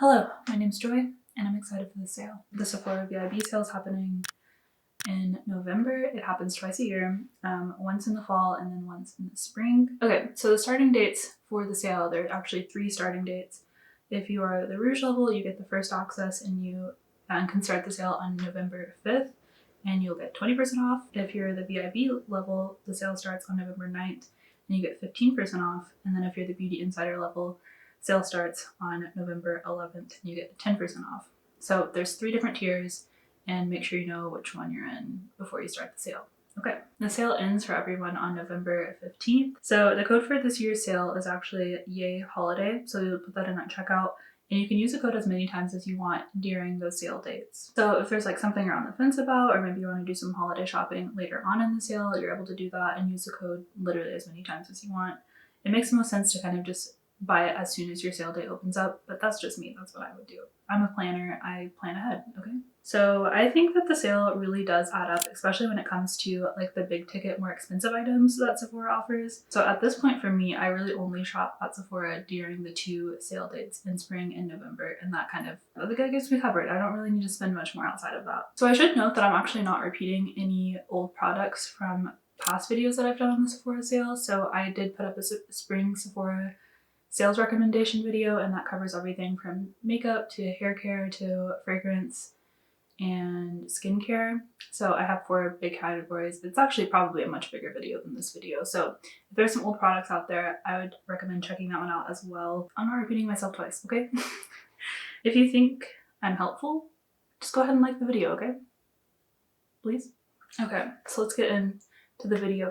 Hello, my name's Joy, and I'm excited for the sale. The Sephora VIB sale is happening in November. It happens twice a year, once in the fall and then once in the spring. Okay, so the starting dates for the sale, there are actually 3 starting dates. If you are the Rouge level, you get the first access and you can start the sale on November 5th and you'll get 20% off. If you're the VIB level, the sale starts on November 9th and you get 15% off. And then if you're the Beauty Insider level, sale starts on November 11th and you get 10% off. So there's 3 different tiers and make sure you know which one you're in before you start the sale. Okay, the sale ends for everyone on November 15th. So the code for this year's sale is actually Yay Holiday. So you'll put that in at checkout and you can use the code as many times as you want during those sale dates. So if there's like something you're on the fence about, or maybe you want to do some holiday shopping later on in the sale, you're able to do that and use the code literally as many times as you want. It makes the most sense to kind of just buy it as soon as your sale date opens up, but that's just me. That's what I would do. I'm a planner. I plan ahead, okay? So I think that the sale really does add up, especially when it comes to like the big ticket, more expensive items that Sephora offers. So at this point for me, I really only shop at Sephora during the 2 sale dates in spring and November, and that kind of gets me covered. I don't really need to spend much more outside of that. So I should note that I'm actually not repeating any old products from past videos that I've done on the Sephora sale. So I did put up a spring Sephora sales recommendation video, and that covers everything from makeup to hair care to fragrance and skincare. So I have 4 big categories. It's actually probably a much bigger video than this video. So if there's some old products out there, I would recommend checking that one out as well. I'm not repeating myself twice, okay? If you think I'm helpful, just go ahead and like the video, okay? Please? Okay, so let's get into the video.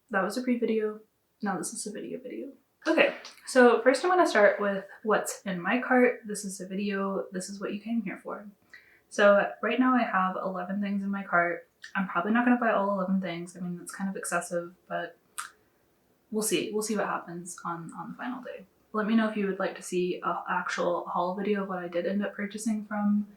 That was a pre-video. Now this is a video. Okay, so first I'm going to start with what's in my cart. This is a video. This is what you came here for. So right now I have 11 things in my cart. I'm probably not going to buy all 11 things. I mean, that's kind of excessive, but we'll see. We'll see what happens on the final day. Let me know if you would like to see an actual haul video of what I did end up purchasing from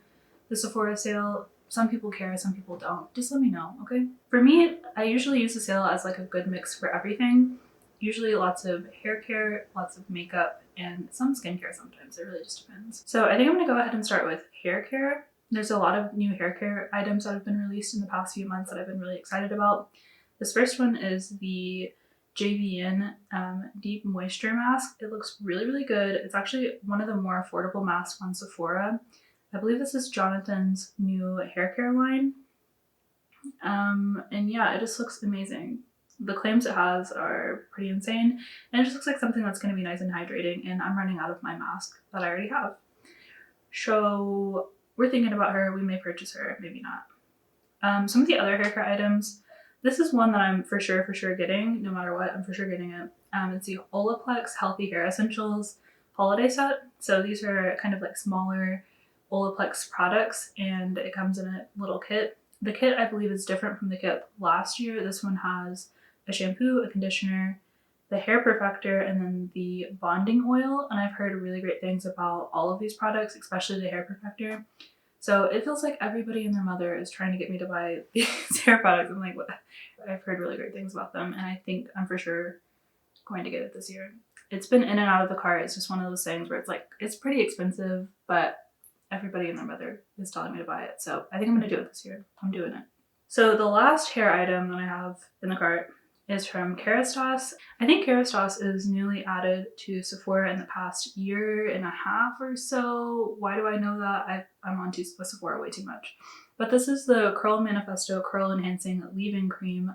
the Sephora sale. Some people care, some people don't. Just let me know, okay? For me, I usually use the sale as like a good mix for everything. Usually lots of hair care, lots of makeup, and some skincare sometimes. It really just depends. So I think I'm going to go ahead and start with hair care. There's a lot of new hair care items that have been released in the past few months that I've been really excited about. This first one is the JVN Deep Moisture Mask. It looks really, really good. It's actually one of the more affordable masks on Sephora. I believe this is Jonathan's new hair care line. And yeah, it just looks amazing. The claims it has are pretty insane, and it just looks like something that's going to be nice and hydrating, and I'm running out of my mask that I already have. So we're thinking about her. We may purchase her, maybe not. Some of the other hair care items, this is one that I'm for sure getting. No matter what, I'm for sure getting it. It's the Olaplex Healthy Hair Essentials holiday set. So these are kind of like smaller Olaplex products, and it comes in a little kit. The kit, I believe, is different from the kit last year. This one has a shampoo, a conditioner, the hair perfector, and then the bonding oil. And I've heard really great things about all of these products, especially the hair perfector. So it feels like everybody and their mother is trying to get me to buy these hair products. I'm like, what? I've heard really great things about them, and I think I'm for sure going to get it this year. It's been in and out of the cart. It's just one of those things where it's like, it's pretty expensive, but everybody and their mother is telling me to buy it. So I think I'm going to do it this year. I'm doing it. So the last hair item that I have in the cart is from Kosas. I think Kosas is newly added to Sephora in the past year and a half or so. Why do I know that? I'm on to Sephora way too much. But this is the Curl Manifesto Curl Enhancing Leave-In Cream,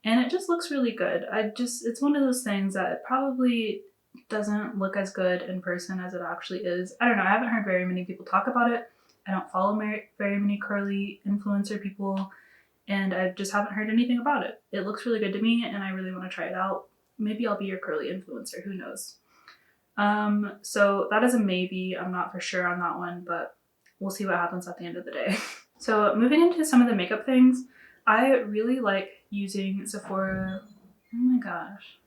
and it just looks really good. It's one of those things that probably doesn't look as good in person as it actually is. I don't know. I haven't heard very many people talk about it. I don't follow very many curly influencer people, and I just haven't heard anything about it. It looks really good to me, and I really want to try it out. Maybe I'll be your curly influencer. Who knows? So that is a maybe. I'm not for sure on that one, but we'll see what happens at the end of the day. So moving into some of the makeup things, I really like using Sephora. Oh my gosh.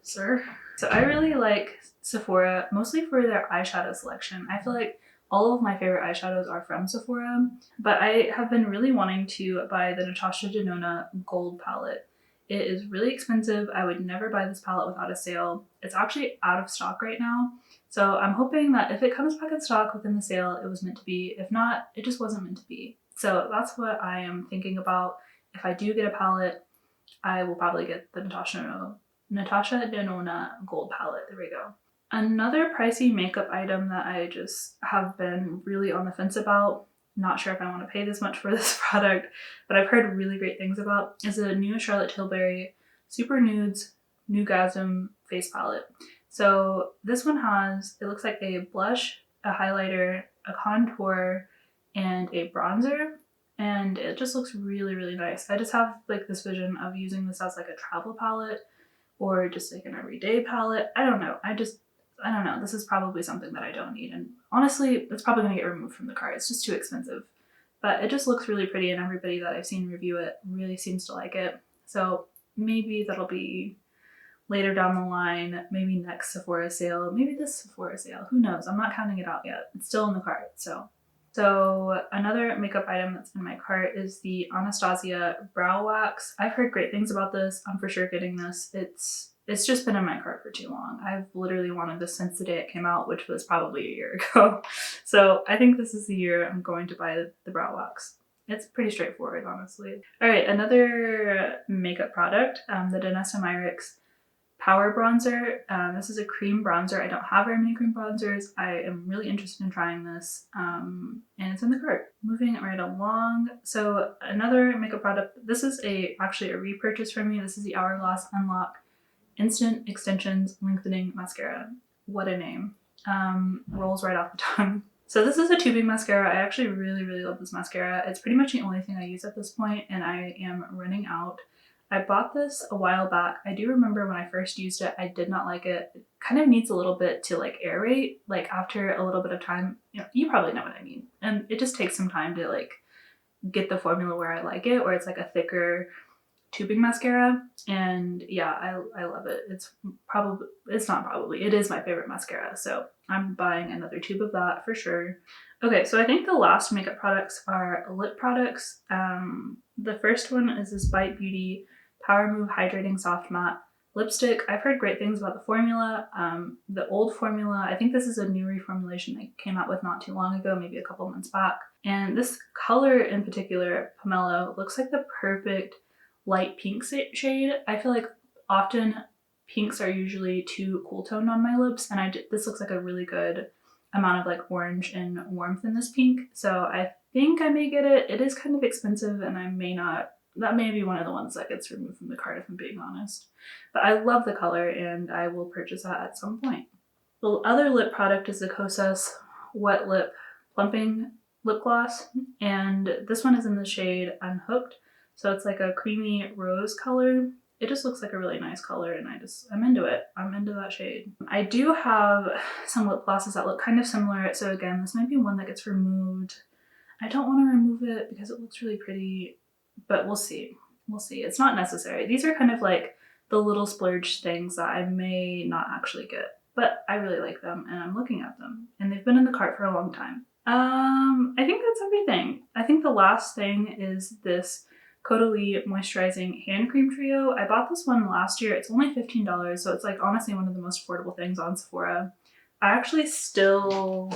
Sir? So I really like Sephora, mostly for their eyeshadow selection. I feel like all of my favorite eyeshadows are from Sephora, but I have been really wanting to buy the Natasha Denona Gold palette. It is really expensive. I would never buy this palette without a sale. It's actually out of stock right now. So I'm hoping that if it comes back in stock within the sale, it was meant to be. If not, it just wasn't meant to be. So that's what I am thinking about. If I do get a palette, I will probably get the Natasha Denona Gold palette. There we go. Another pricey makeup item that I just have been really on the fence about, not sure if I want to pay this much for this product, but I've heard really great things about, is a new Charlotte Tilbury Super Nudes New Gasm face palette. So this one has, it looks like a blush, a highlighter, a contour, and a bronzer. And it just looks really, really nice. I just have like this vision of using this as like a travel palette or just like an everyday palette. I don't know. I don't know. This is probably something that I don't need. And honestly, it's probably going to get removed from the cart. It's just too expensive. But it just looks really pretty, and everybody that I've seen review it really seems to like it. So maybe that'll be later down the line, maybe next Sephora sale, maybe this Sephora sale, who knows? I'm not counting it out yet. It's still in the cart. So another makeup item that's in my cart is the Anastasia Brow Wax. I've heard great things about this. I'm for sure getting this. It's just been in my cart for too long. I've literally wanted this since the day it came out, which was probably a year ago. So I think this is the year I'm going to buy the brow wax. It's pretty straightforward, honestly. All right, another makeup product, the Danessa Myricks Power Bronzer. This is a cream bronzer. I don't have very many cream bronzers. I am really interested in trying this, and it's in the cart. Moving right along. So another makeup product. This is actually a repurchase for me. This is the Hourglass Unlock Instant Extensions Lengthening Mascara. What a name. Rolls right off the tongue. So this is a tubing mascara. I actually really, really love this mascara. It's pretty much the only thing I use at this point, and I am running out. I bought this a while back. I do remember when I first used it, I did not like it. It kind of needs a little bit to like aerate, like after a little bit of time. You probably know what I mean. And it just takes some time to like get the formula where I like it, or it's like a thicker tubing mascara. And yeah, I love it. It is my favorite mascara. So I'm buying another tube of that for sure. Okay, so I think the last makeup products are lip products. The first one is this Bite Beauty Power Move Hydrating Soft Matte Lipstick. I've heard great things about the formula. The old formula, I think this is a new reformulation they came out with not too long ago, maybe a couple months back. And this color in particular, Pomelo, looks like the perfect light pink shade. I feel like often pinks are usually too cool toned on my lips, and this looks like a really good amount of like orange and warmth in this pink. So I think I may get it. It is kind of expensive, and I may not. That may be one of the ones that gets removed from the cart if I'm being honest. But I love the color, and I will purchase that at some point. The other lip product is the Kosas Wet Lip Plumping Lip Gloss, and this one is in the shade Unhooked. So it's like a creamy rose color. It just looks like a really nice color, and I'm into it. I'm into that shade. I do have some lip glosses that look kind of similar. So again, this might be one that gets removed. I don't want to remove it because it looks really pretty, but we'll see. We'll see. It's not necessary. These are kind of like the little splurge things that I may not actually get, but I really like them and I'm looking at them, and they've been in the cart for a long time. I think that's everything. I think the last thing is this Caudalie Moisturizing Hand Cream Trio. I bought this one last year. It's only $15, so it's like honestly one of the most affordable things on Sephora. I actually still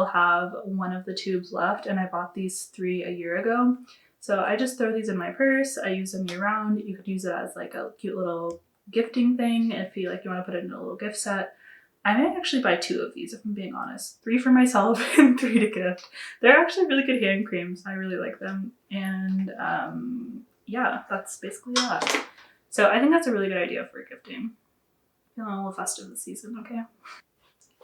have one of the tubes left, and I bought these 3 a year ago. So I just throw these in my purse. I use them year round. You could use it as like a cute little gifting thing if you want to put it in a little gift set. I might actually buy 2 of these if I'm being honest. 3 for myself and 3 to gift. They're actually really good hand creams. I really like them. And yeah, that's basically that. So I think that's a really good idea for gifting. Feeling a little festive this season, okay?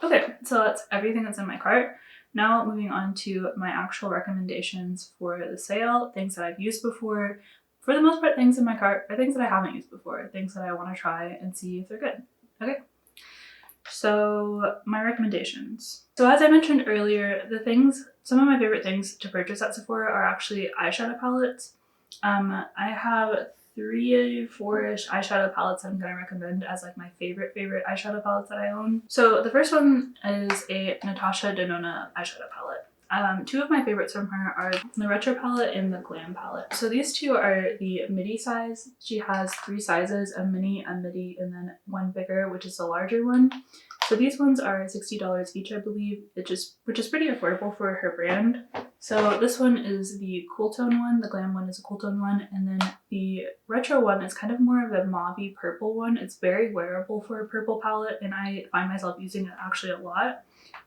Okay, so that's everything that's in my cart. Now moving on to my actual recommendations for the sale, things that I've used before. For the most part, things in my cart are things that I haven't used before, things that I want to try and see if they're good. Okay. So my recommendations. So as I mentioned earlier, some of my favorite things to purchase at Sephora are actually eyeshadow palettes. I have 3 or 4-ish eyeshadow palettes that I'm going to recommend as like my favorite eyeshadow palettes that I own. So the first one is a Natasha Denona eyeshadow palette. Two of my favorites from her are the Retro palette and the Glam palette. So these two are the midi size. She has 3 sizes, a mini, a midi, and then one bigger, which is the larger one. So these ones are $60 each, I believe, which is pretty affordable for her brand. So this one is the cool tone one, the Glam one is a cool tone one, and then the Retro one is kind of more of a mauvey purple one. It's very wearable for a purple palette, and I find myself using it actually a lot.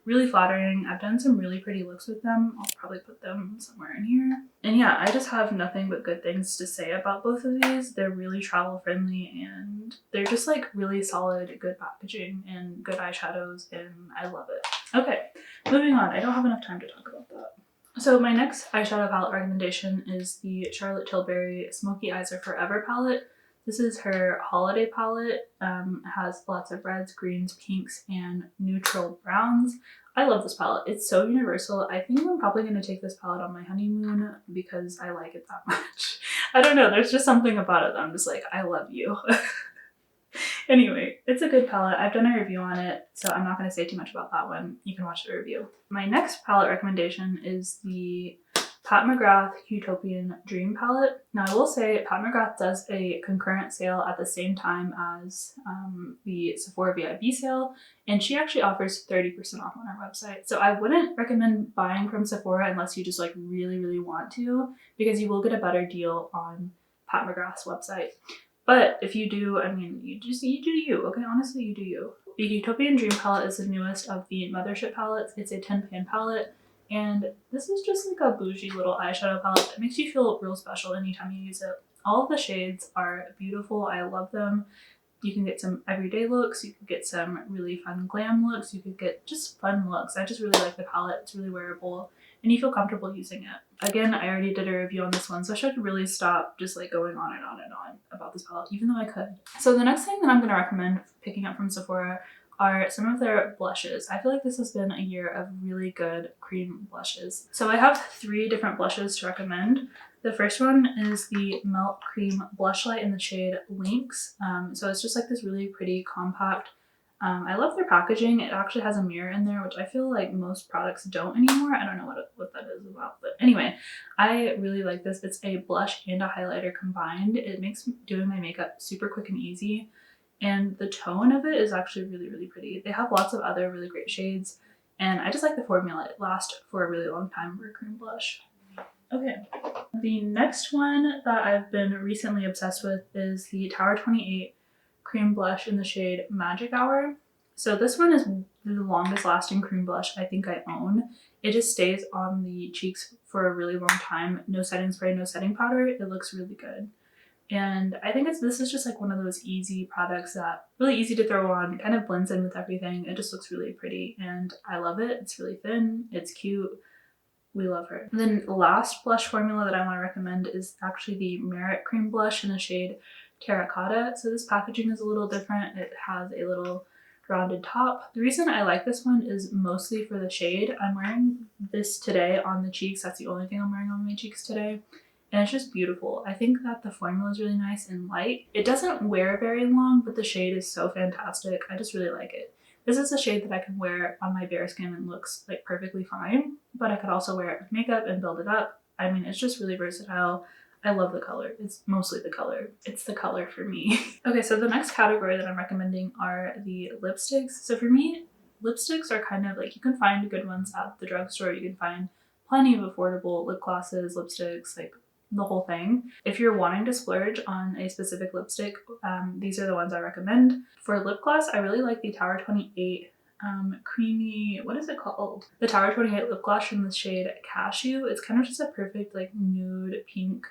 Really flattering. I've done some really pretty looks with them. I'll probably put them somewhere in here. And yeah, I just have nothing but good things to say about both of these. They're really travel friendly and they're just like really solid, good packaging and good eyeshadows, and I love it. Okay, moving on. I don't have enough time to talk about that. So my next eyeshadow palette recommendation is the Charlotte Tilbury Smoky Eyes Are Forever palette. This is her holiday palette. It has lots of reds, greens, pinks, and neutral browns. I love this palette. It's so universal. I think I'm probably going to take this palette on my honeymoon because I like it that much. I don't know. There's just something about it that I'm just like, I love you. Anyway, it's a good palette. I've done a review on it, so I'm not going to say too much about that one. You can watch the review. My next palette recommendation is the Pat McGrath Huetopian Dream palette. Now I will say Pat McGrath does a concurrent sale at the same time as the Sephora VIB sale, and she actually offers 30% off on our website. So I wouldn't recommend buying from Sephora unless you just like really want to, because you will get a better deal on Pat McGrath's website. But if you do, I mean, you do you, okay? Honestly, you do you. The Huetopian Dream palette is the newest of the Mothership palettes. It's a 10-pan palette. And this is just like a bougie little eyeshadow palette that makes you feel real special anytime you use it. All of the shades are beautiful. I love them. You can get some everyday looks. You could get some really fun glam looks. You could get just fun looks. I just really like the palette. It's really wearable and you feel comfortable using it. Again, I already did a review on this one, so I should really stop just like going on and on and on about this palette, even though I could. So the next thing that I'm going to recommend picking up from Sephora are some of their blushes. I feel like this has been a year of really good cream blushes. So I have 3 different blushes to recommend. The first one is the Melt Cream Blush Light in the shade Lynx. So it's just like this really pretty compact. I love their packaging. It actually has a mirror in there, which I feel like most products don't anymore. I don't know what that is about, but anyway, I really like this. It's a blush and a highlighter combined. It makes doing my makeup super quick and easy. And the tone of it is actually really pretty. They have lots of other really great shades, and I just like the formula. It lasts for a really long time for a cream blush. Okay, the next one that I've been recently obsessed with is the Tower 28 cream blush in the shade Magic Hour. So this one is the longest lasting cream blush I think I own. It just stays on the cheeks for a really long time. No setting spray, no setting powder. It looks really good. And I think this is just like one of those easy products that really easy to throw on, kind of blends in with everything. It just looks really pretty and I love it. It's really thin, it's cute. We love her. And then the last blush formula that I want to recommend is actually the Merit Cream Blush in the shade Terracotta. So this packaging is a little different. It has a little rounded top. The reason I like this one is mostly for the shade. I'm wearing this today on the cheeks. That's the only thing I'm wearing on my cheeks today. And it's just beautiful. I think that the formula is really nice and light. It doesn't wear very long, but the shade is so fantastic. I just really like it. This is a shade that I can wear on my bare skin and looks like perfectly fine, but I could also wear it with makeup and build it up. I mean, it's just really versatile. I love the color. It's mostly the color. It's the color for me. Okay, so the next category that I'm recommending are the lipsticks. So for me, lipsticks are kind of like, you can find good ones at the drugstore. You can find plenty of affordable lip glosses, lipsticks, like the whole thing. If you're wanting to splurge on a specific lipstick, these are the ones I recommend. For lip gloss, I really like the Tower 28 creamy, what is it called? The Tower 28 lip gloss in the shade Cashew. It's kind of just a perfect like nude pink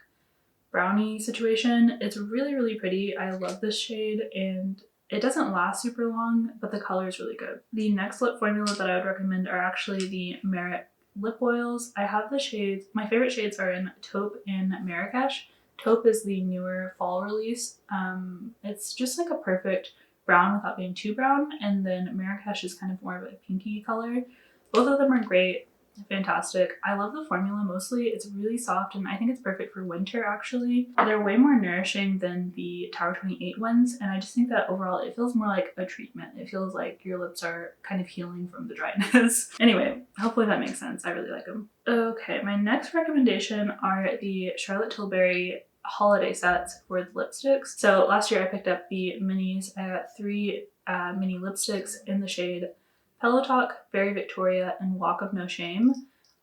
brownie situation. It's really pretty. I love this shade and it doesn't last super long, but the color is really good. The next lip formula that I would recommend are actually the Merit lip oils. I have the shades, my favorite shades are in Taupe and Marrakesh. Taupe is the newer fall release. It's just like a perfect brown without being too brown, and then Marrakesh is kind of more of a pinky color. Both of them are great. fantastic. I love the formula mostly. It's really soft and I think it's perfect for winter actually. They're way more nourishing than the Tower 28 ones, and I just think that overall it feels more like a treatment. It feels like your lips are kind of healing from the dryness. Anyway, hopefully that makes sense. I really like them. Okay, my next recommendation are the Charlotte Tilbury holiday sets for the lipsticks. So last year I picked up the minis. I got 3 mini lipsticks in the shade Pillow Talk, Very Victoria, and Walk of No Shame.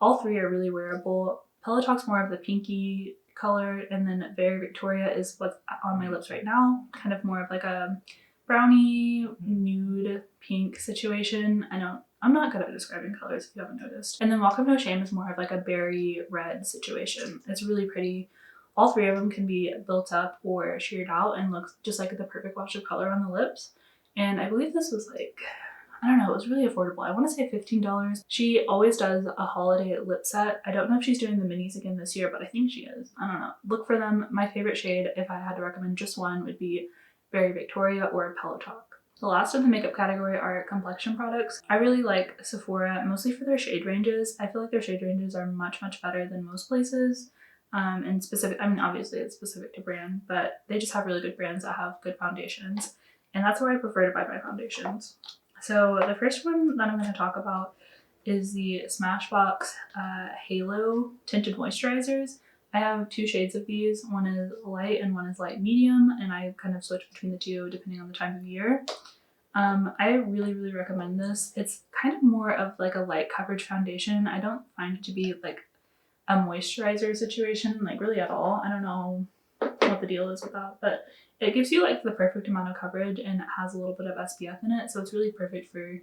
All 3 are really wearable. Pillow Talk's more of the pinky color, and then Very Victoria is what's on my lips right now. Kind of more of like a brownie, nude, pink situation. I'm not good at describing colors if you haven't noticed. And then Walk of No Shame is more of like a berry red situation. It's really pretty. All 3 of them can be built up or sheared out and look just like the perfect wash of color on the lips. And I believe this was like, I don't know, it was really affordable. I want to say $15. She always does a holiday lip set. I don't know if she's doing the minis again this year, but I think she is. I don't know. Look for them. My favorite shade, if I had to recommend just one, would be Very Victoria or Pillow Talk. The last of the makeup category are complexion products. I really like Sephora, mostly for their shade ranges. I feel like their shade ranges are much, much better than most places. And specific, I mean, obviously it's specific to brand, but they just have really good brands that have good foundations. And that's where I prefer to buy my foundations. So the first one that I'm going to talk about is the Smashbox Halo Tinted Moisturizers. I have 2 shades of these. One is light and one is light medium, and I kind of switch between the 2 depending on the time of year. I really, really recommend this. It's kind of more of like a light coverage foundation. I don't find it to be like a moisturizer situation, like really at all. I don't know what the deal is with that, but it gives you like the perfect amount of coverage and it has a little bit of SPF in it, so it's really perfect for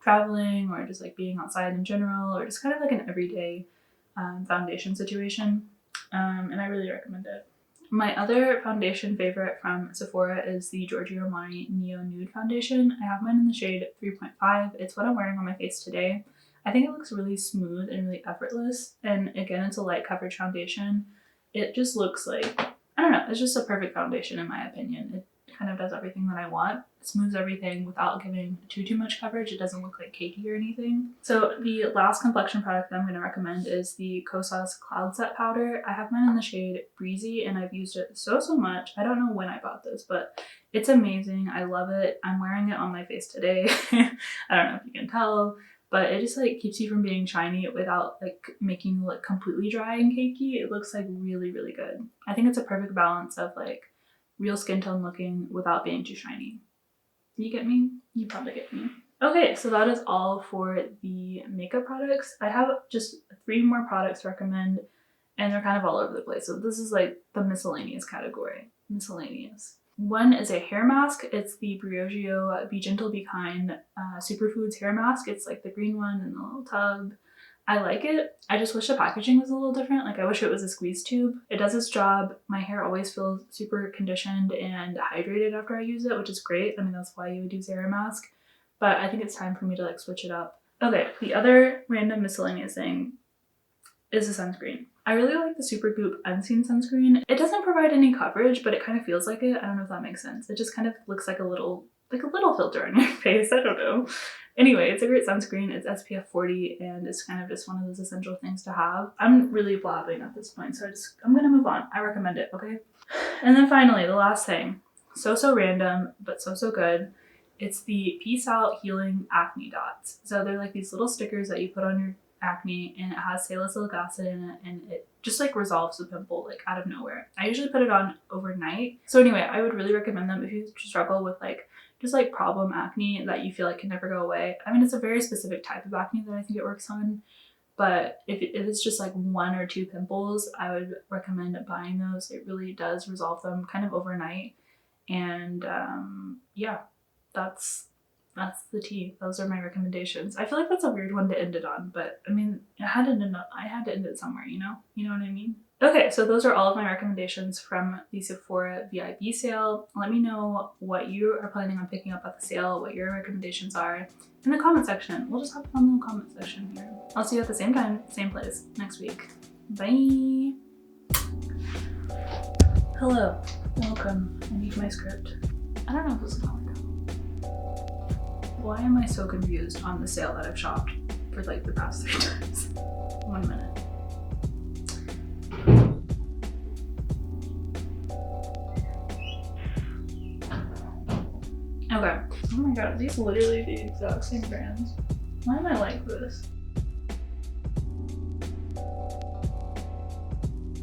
traveling or just like being outside in general, or just kind of like an everyday foundation situation, and I really recommend it. My other foundation favorite from Sephora is the Giorgio Armani Neo Nude foundation. I have mine in the shade 3.5. It's what I'm wearing on my face today. I think it looks really smooth and really effortless, and again, it's a light coverage foundation. It just looks like, I don't know, it's just a perfect foundation in my opinion. It kind of does everything that I want. It smooths everything without giving too much coverage. It doesn't look like cakey or anything. So the last complexion product that I'm going to recommend is the Kosas Cloud Set Powder. I have mine in the shade Breezy and I've used it so much. I don't know when I bought this, but it's amazing. I love it. I'm wearing it on my face today. I don't know if you can tell, but it just like keeps you from being shiny without like making you look completely dry and cakey. It looks like really, really good. I think it's a perfect balance of like real skin tone looking without being too shiny. You get me? You probably get me. Okay, so that is all for the makeup products. I have just 3 more products to recommend, and they're kind of all over the place. So this is like the miscellaneous category. Miscellaneous. One is a hair mask. It's the Briogeo Be Gentle Be Kind Superfoods hair mask. It's like the green one in the little tub. I like it. I just wish the packaging was a little different. Like I wish it was a squeeze tube. It does its job. My hair always feels super conditioned and hydrated after I use it, which is great. I mean, that's why you would use a hair mask. But I think it's time for me to like switch it up. Okay, the other random miscellaneous thing is the sunscreen. I really like the Supergoop Unseen sunscreen. It doesn't provide any coverage, but it kind of feels like it. I don't know if that makes sense. It just kind of looks like a little filter on your face. I don't know. Anyway, it's a great sunscreen. It's SPF 40 and it's kind of just one of those essential things to have. I'm really blabbing at this point, so I'm gonna move on. I recommend it, okay? And then finally, the last thing. So random, but so good. It's the Peace Out Healing Acne Dots. So they're like these little stickers that you put on your acne, and it has salicylic acid in it, and it just like resolves the pimple like out of nowhere. I usually put it on overnight. So anyway, I would really recommend them if you struggle with like just like problem acne that you feel like can never go away. I mean, it's a very specific type of acne that I think it works on, but if it's just like 1 or 2 pimples, I would recommend buying those. It really does resolve them kind of overnight. And yeah, that's the tea. Those are my recommendations. I feel like that's a weird one to end it on, but I mean, I had to end it somewhere, you know what I mean? Okay, so those are all of my recommendations from the Sephora VIB sale. Let me know what you are planning on picking up at the sale, what your recommendations are in the comment section. We'll just have a fun little comment section here. I'll see you at the same time, same place next week. Bye. Hello, welcome. I need my script. I don't know if this is going to go. Why am I so confused on the sale that I've shopped? for like the past 3 times. 1 minute. Okay. Oh my god, are these literally the exact same brands? Why am I like this?